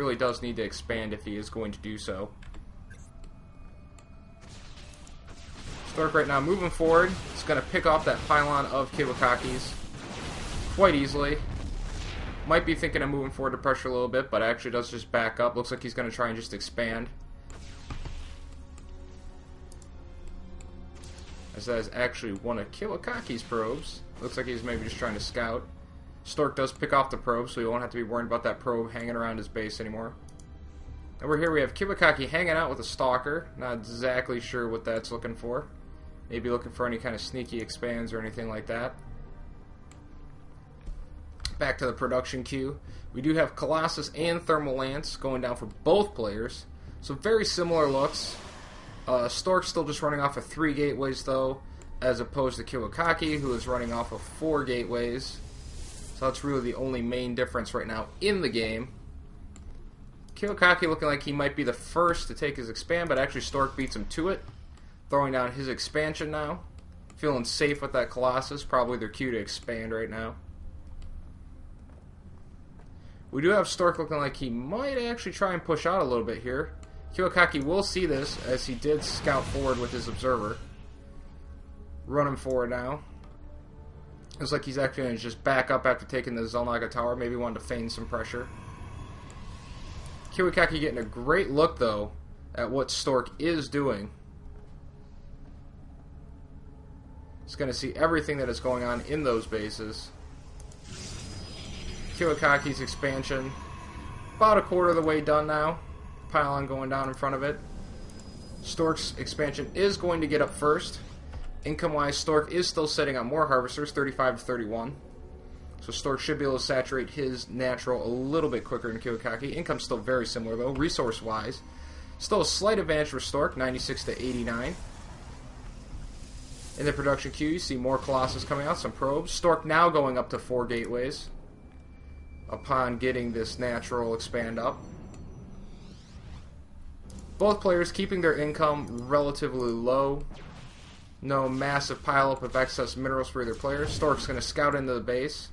really does need to expand if he is going to do so. Stork right now moving forward. It's going to pick off that pylon of KiWiKaKi's quite easily. Might be thinking of moving forward to pressure a little bit, but actually does just back up. Looks like he's going to try and just expand. As that is actually one of KiWiKaKi's probes. Looks like he's maybe just trying to scout. Stork does pick off the probe, so he won't have to be worried about that probe hanging around his base anymore. Over here we have KiWiKaKi hanging out with a stalker. Not exactly sure what that's looking for. Maybe looking for any kind of sneaky expands or anything like that. Back to the production queue. We do have Colossus and Thermal Lance going down for both players. So very similar looks. Stork's still just running off of 3 gateways though, as opposed to KiWiKaKi, who is running off of 4 gateways. So that's really the only main difference right now in the game. KiWiKaKi looking like he might be the first to take his expand, but actually Stork beats him to it. Throwing down his expansion now. Feeling safe with that Colossus. Probably their cue to expand right now. We do have Stork looking like he might actually try and push out a little bit here. KiWiKaKi will see this, as he did scout forward with his observer. Running forward now. Looks like he's actually going to just back up after taking the Zelnaga Tower. Maybe wanted to feign some pressure. KiWiKaKi getting a great look, though, at what Stork is doing. He's going to see everything that is going on in those bases. KiWiKaKi's expansion. About a quarter of the way done now. Pylon going down in front of it. Stork's expansion is going to get up first. Income-wise, Stork is still sitting on more harvesters, 35 to 31. So Stork should be able to saturate his natural a little bit quicker than KiWiKaKi. Income's still very similar, though, resource-wise. Still a slight advantage for Stork, 96 to 89. In the production queue, you see more Colossus coming out, some probes. Stork now going up to 4 gateways upon getting this natural expand up. Both players keeping their income relatively low. No massive pileup of excess minerals for either player. Stork's going to scout into the base.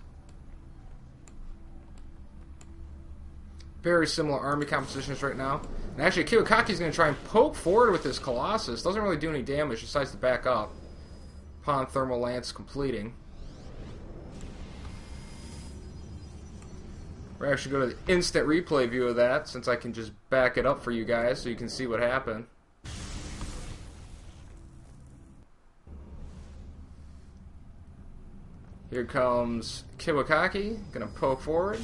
Very similar army compositions right now. And actually, KiWiKaKi's going to try and poke forward with this Colossus. Doesn't really do any damage, decides to back up upon Thermal Lance completing. We're actually going to the instant replay view of that, since I can just back it up for you guys so you can see what happened. Here comes KiWiKaKi, gonna poke forward.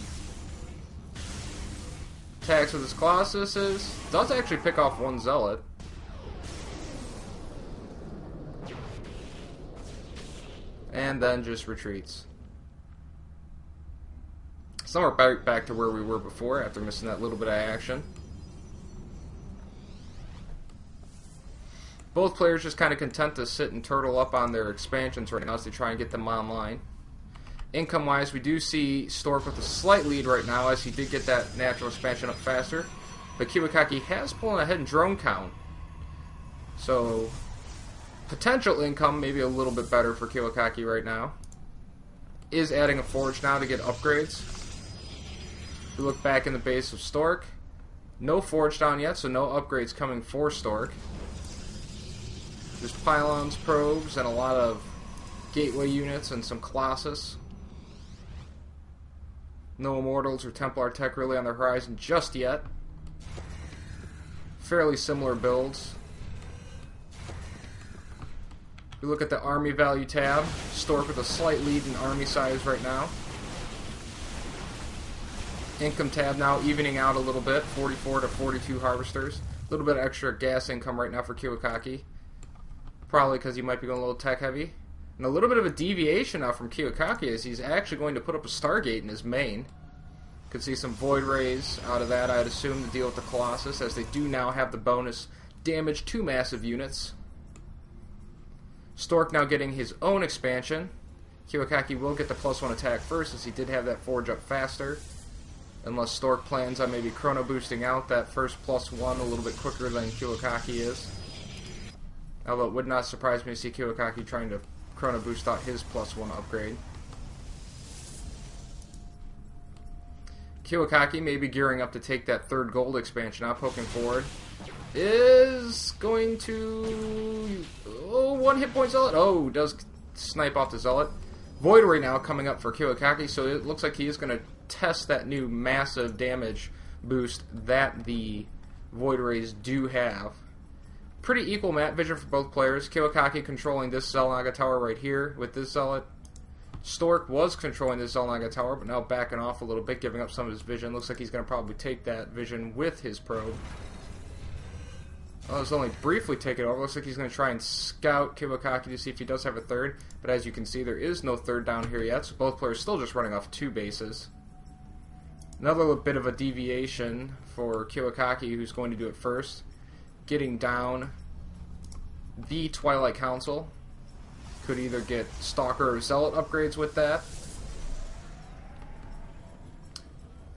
Attacks with his Colossuses. Does actually pick off one Zealot. And then just retreats. Somewhere back to where we were before after missing that little bit of action. Both players just kind of content to sit and turtle up on their expansions right now as they try and get them online. Income-wise, we do see Stork with a slight lead right now as he did get that natural expansion up faster. But KiWiKaKi has pulled ahead in drone count. So, potential income maybe a little bit better for KiWiKaKi right now. Is adding a forge now to get upgrades. If we look back in the base of Stork, no forge down yet, so no upgrades coming for Stork. Just pylons, probes, and a lot of gateway units and some Colossus. No Immortals or Templar tech really on the horizon just yet. Fairly similar builds. We look at the army value tab. Stork with a slight lead in army size right now. Income tab now evening out a little bit, 44 to 42 harvesters. A little bit of extra gas income right now for KiWiKaKi. Probably because he might be going a little tech heavy. And a little bit of a deviation now from KiWiKaKi as he's actually going to put up a Stargate in his main. Could see some Void Rays out of that, I'd assume, to deal with the Colossus, as they do now have the bonus damage to massive units. Stork now getting his own expansion. KiWiKaKi will get the +1 attack first, as he did have that forge up faster. Unless Stork plans on maybe chrono boosting out that first +1 a little bit quicker than KiWiKaKi is. Although it would not surprise me to see KiWiKaKi trying to chrono boost out his +1 upgrade. KiWiKaKi maybe gearing up to take that third gold expansion out, poking forward. Is going to... Oh, 1 hit point Zealot. Oh, does snipe off the Zealot. Void Ray now coming up for KiWiKaKi, so it looks like he is going to test that new massive damage boost that the Void Rays do have. Pretty equal map vision for both players. KiWiKaKi controlling this Xel'Naga tower right here with this Zealot. Stork was controlling this Xel'Naga tower, but now backing off a little bit, giving up some of his vision. Looks like he's going to probably take that vision with his probe. Well, it's only briefly taken over. Looks like he's going to try and scout KiWiKaKi to see if he does have a third. But as you can see, there is no third down here yet, so both players still just running off 2 bases. Another bit of a deviation for KiWiKaKi, who's going to do it first. Getting down the Twilight Council. Could either get Stalker or Zealot upgrades with that.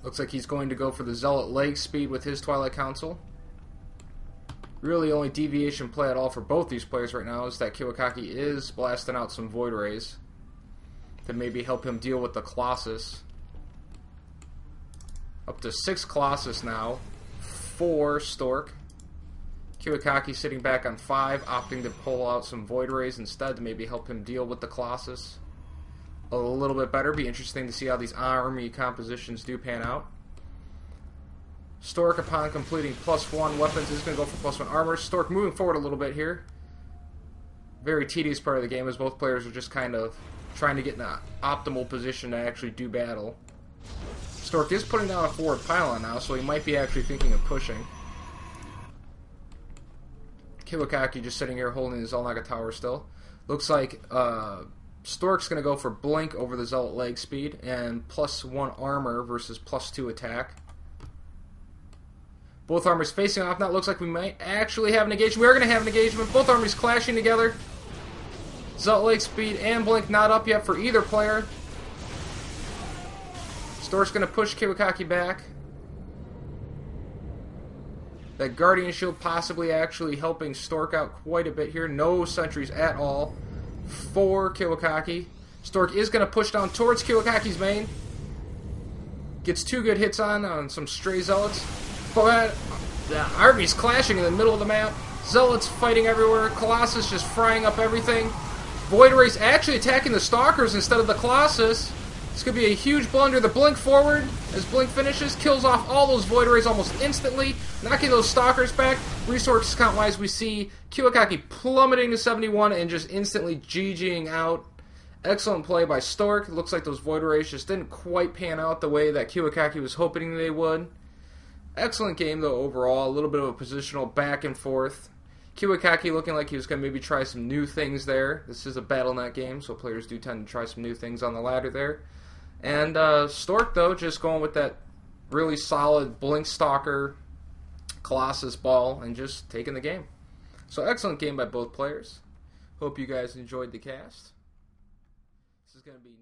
Looks like he's going to go for the Zealot leg speed with his Twilight Council. Really only deviation play at all for both these players right now is that KiWiKaKi is blasting out some Void Rays to maybe help him deal with the Colossus. Up to 6 Colossus now for Stork. KiWiKaKi sitting back on 5, opting to pull out some Void Rays instead to maybe help him deal with the Colossus a little bit better. Be interesting to see how these army compositions do pan out. Stork, upon completing +1 weapons, is going to go for +1 armor. Stork moving forward a little bit here. Very tedious part of the game as both players are just kind of trying to get in an optimal position to actually do battle. Stork is putting down a forward pylon now, so he might be actually thinking of pushing. KiWiKaKi just sitting here holding the Xel'Naga tower still. Looks like Stork's going to go for blink over the Zealot leg speed and +1 armor versus +2 attack. Both armies facing off now. It looks like we might actually have an engagement. We are going to have an engagement. Both armies clashing together. Zealot leg speed and blink not up yet for either player. Stork's going to push KiWiKaKi back. That Guardian Shield possibly actually helping Stork out quite a bit here. No sentries at all for KiWiKaKi. Stork is going to push down towards KiWiKaKi's main. Gets 2 good hits on some stray Zealots. But the armies clashing in the middle of the map. Zealots fighting everywhere. Colossus just frying up everything. Void Rays actually attacking the Stalkers instead of the Colossus. This could be a huge blunder. The blink forward as blink finishes. Kills off all those Void Rays almost instantly. Knocking those Stalkers back. Resource count wise we see KiWiKaKi plummeting to 71 and just instantly GGing out. Excellent play by Stork. Looks like those Void Rays just didn't quite pan out the way that KiWiKaKi was hoping they would. Excellent game, though, overall. A little bit of a positional back and forth. KiWiKaKi looking like he was going to maybe try some new things there. This is a BattleNet game, so players do tend to try some new things on the ladder there. And Stork, though, just going with that really solid Blink Stalker Colossus ball and just taking the game. So excellent game by both players. Hope you guys enjoyed the cast. This is going to be